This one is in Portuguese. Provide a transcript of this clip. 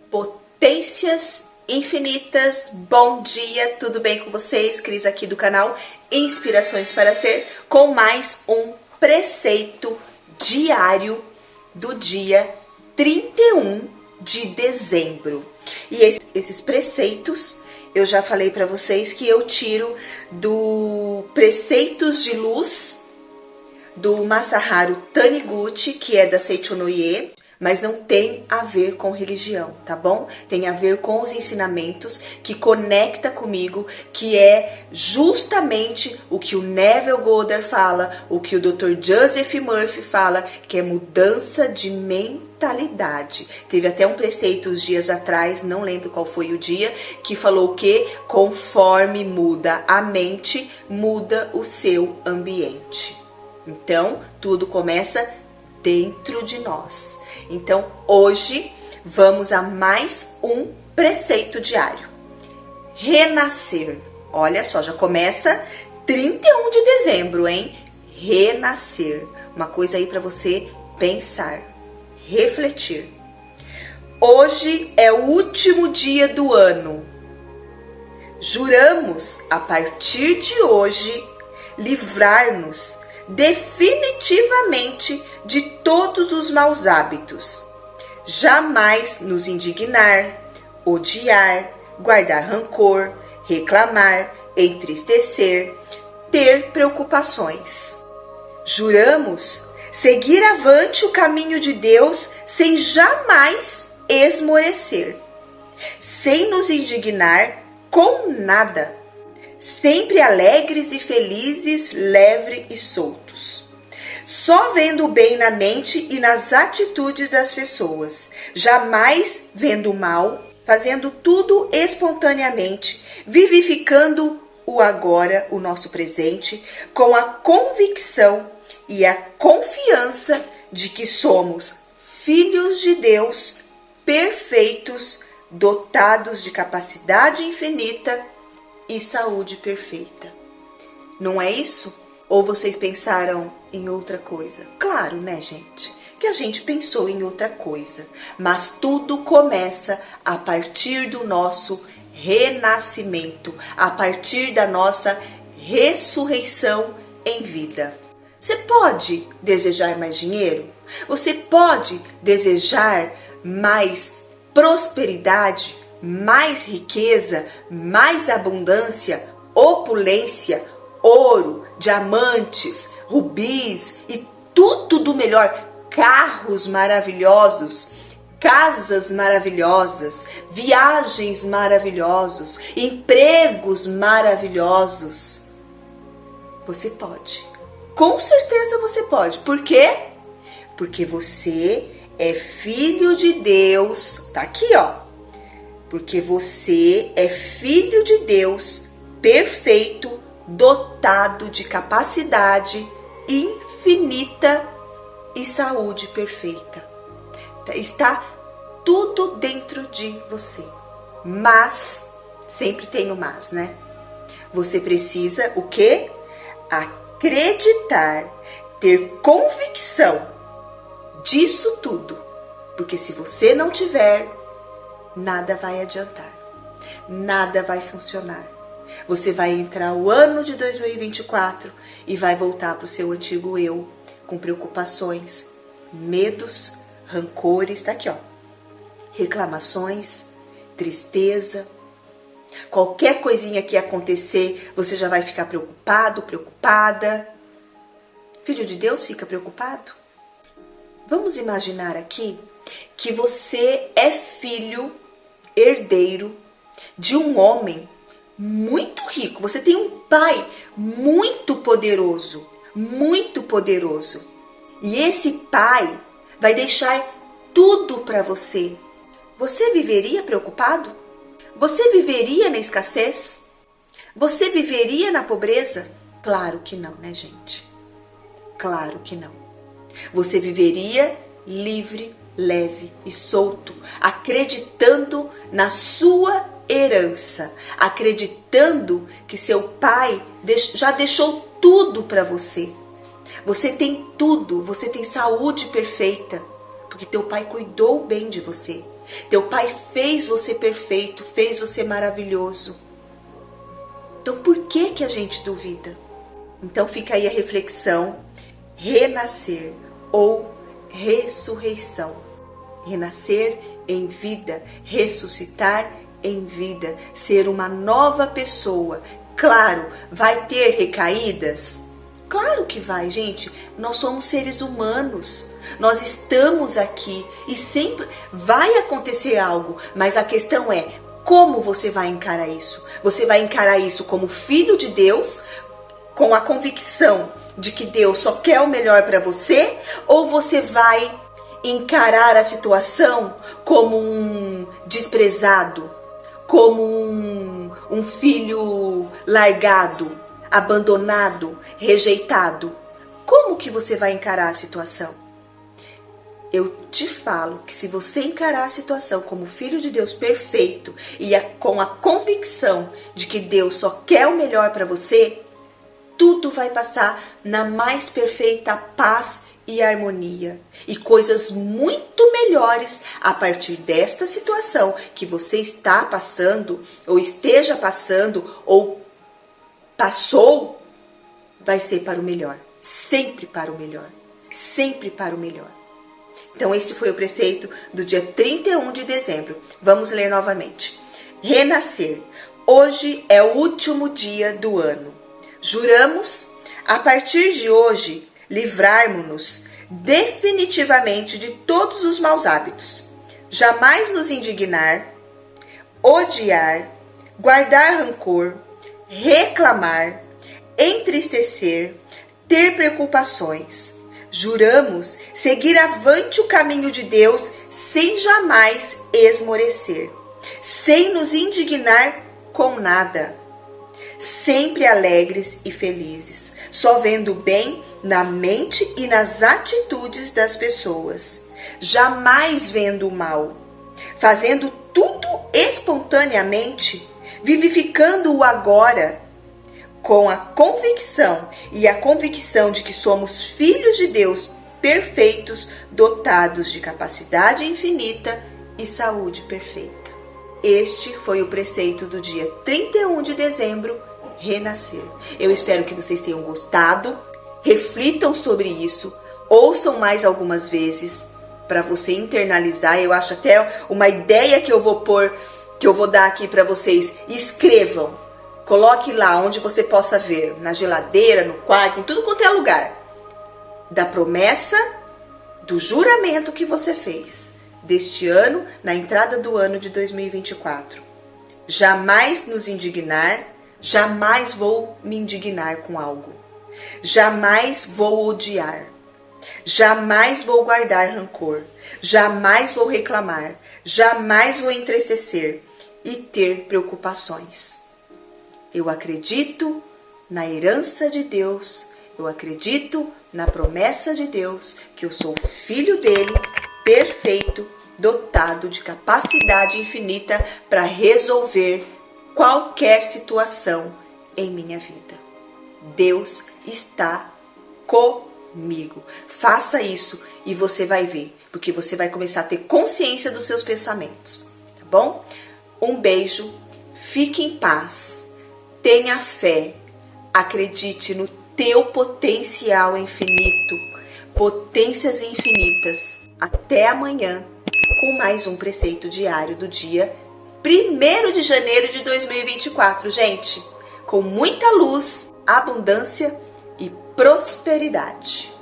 Potências infinitas, bom dia, tudo bem com vocês? Cris aqui do canal Inspirações para Ser, com mais um preceito diário do dia 31 de dezembro. E esses preceitos, eu já falei para vocês que eu tiro do Preceitos de Luz, do Masaharu Taniguchi, que é da Seichonoye, mas não tem a ver com religião, tá bom? Tem a ver com os ensinamentos que conecta comigo, que é justamente o que o Neville Goddard fala, o que o Dr. Joseph Murphy fala, que é mudança de mentalidade. Teve até um preceito uns dias atrás, não lembro qual foi o dia, que falou que conforme muda a mente, muda o seu ambiente. Então, tudo começa dentro de nós. Então, hoje vamos a mais um preceito diário. Renascer. Olha só, já começa 31 de dezembro, hein? Renascer. Uma coisa aí para você pensar, refletir. Hoje é o último dia do ano. Juramos, a partir de hoje, livrar-nos definitivamente de todos os maus hábitos. Jamais nos indignar, odiar, guardar rancor, reclamar, entristecer, ter preocupações. Juramos seguir avante o caminho de Deus sem jamais esmorecer, sem nos indignar com nada, sempre alegres e felizes, leves e soltos. Só vendo o bem na mente e nas atitudes das pessoas, jamais vendo o mal, fazendo tudo espontaneamente, vivificando o agora, o nosso presente, com a convicção e a confiança de que somos filhos de Deus, perfeitos, dotados de capacidade infinita e saúde perfeita. Não é isso? Ou vocês pensaram em outra coisa? Claro, né, gente? Que a gente pensou em outra coisa. Mas tudo começa a partir do nosso renascimento, a partir da nossa ressurreição em vida. Você pode desejar mais dinheiro? Você pode desejar mais prosperidade, mais riqueza, mais abundância, opulência, ouro, diamantes, rubis e tudo do melhor, carros maravilhosos, casas maravilhosas, viagens maravilhosos, empregos maravilhosos. Você pode. Com certeza você pode. Por quê? Porque você é filho de Deus. Tá aqui, ó. Porque você é filho de Deus, perfeito, dotado de capacidade infinita e saúde perfeita. Está tudo dentro de você. Mas, sempre tem o mas, né? Você precisa o quê? Acreditar, ter convicção disso tudo. Porque se você não tiver, nada vai adiantar, nada vai funcionar. Você vai entrar o ano de 2024 e vai voltar para o seu antigo eu, com preocupações, medos, rancores, tá aqui ó, reclamações, tristeza. Qualquer coisinha que acontecer, você já vai ficar preocupado, preocupada. Filho de Deus fica preocupado? Vamos imaginar aqui que você é filho, herdeiro de um homem muito rico. Você tem um pai muito poderoso, muito poderoso. E esse pai vai deixar tudo para você. Você viveria preocupado? Você viveria na escassez? Você viveria na pobreza? Claro que não, né, gente? Claro que não. Você viveria livre, leve e solto, acreditando na sua herança, acreditando que seu pai já deixou tudo para você. Você tem tudo, você tem saúde perfeita, porque teu pai cuidou bem de você. Teu pai fez você perfeito, fez você maravilhoso. Então por que que a gente duvida? Então fica aí a reflexão: renascer ou ressurreição. Renascer em vida, ressuscitar em vida, ser uma nova pessoa. Claro, vai ter recaídas? Claro que vai, gente. Nós somos seres humanos. Nós estamos aqui e sempre vai acontecer algo, mas a questão é como você vai encarar isso. Você vai encarar isso como filho de Deus, com a convicção de que Deus só quer o melhor para você, ou você vai encarar a situação como um desprezado, como um filho largado, abandonado, rejeitado? Como que você vai encarar a situação? Eu te falo que se você encarar a situação como filho de Deus perfeito e com a convicção de que Deus só quer o melhor para você, tudo vai passar na mais perfeita paz e harmonia. E coisas muito melhores a partir desta situação que você está passando, ou esteja passando, ou passou, vai ser para o melhor. Sempre para o melhor. Sempre para o melhor. Então esse foi o preceito do dia 31 de dezembro. Vamos ler novamente. Renascer. Hoje é o último dia do ano. Juramos, a partir de hoje, livrarmos-nos definitivamente de todos os maus hábitos. Jamais nos indignar, odiar, guardar rancor, reclamar, entristecer, ter preocupações. Juramos seguir avante o caminho de Deus sem jamais esmorecer, sem nos indignar com nada. Sempre alegres e felizes, só vendo o bem na mente e nas atitudes das pessoas, jamais vendo o mal, fazendo tudo espontaneamente, vivificando o agora, com a convicção de que somos filhos de Deus perfeitos, dotados de capacidade infinita e saúde perfeita. Este foi o preceito do dia 31 de dezembro, renascer. Eu espero que vocês tenham gostado, reflitam sobre isso, ouçam mais algumas vezes para você internalizar. Eu acho até uma ideia que eu vou dar aqui para vocês. Escrevam, coloque lá onde você possa ver, na geladeira, no quarto, em tudo quanto é lugar, da promessa, do juramento que você fez deste ano, na entrada do ano de 2024. Jamais nos indignar, jamais vou me indignar com algo. Jamais vou odiar. Jamais vou guardar rancor. Jamais vou reclamar. Jamais vou entristecer e ter preocupações. Eu acredito na herança de Deus. Eu acredito na promessa de Deus, que eu sou filho dele, perfeito, dotado de capacidade infinita para resolver qualquer situação em minha vida. Deus está comigo. Faça isso e você vai ver, porque você vai começar a ter consciência dos seus pensamentos, tá bom? Um beijo, fique em paz, tenha fé, acredite no teu potencial infinito, potências infinitas. Até amanhã com mais um preceito diário do dia 1º de janeiro de 2024, gente, com muita luz, abundância e prosperidade.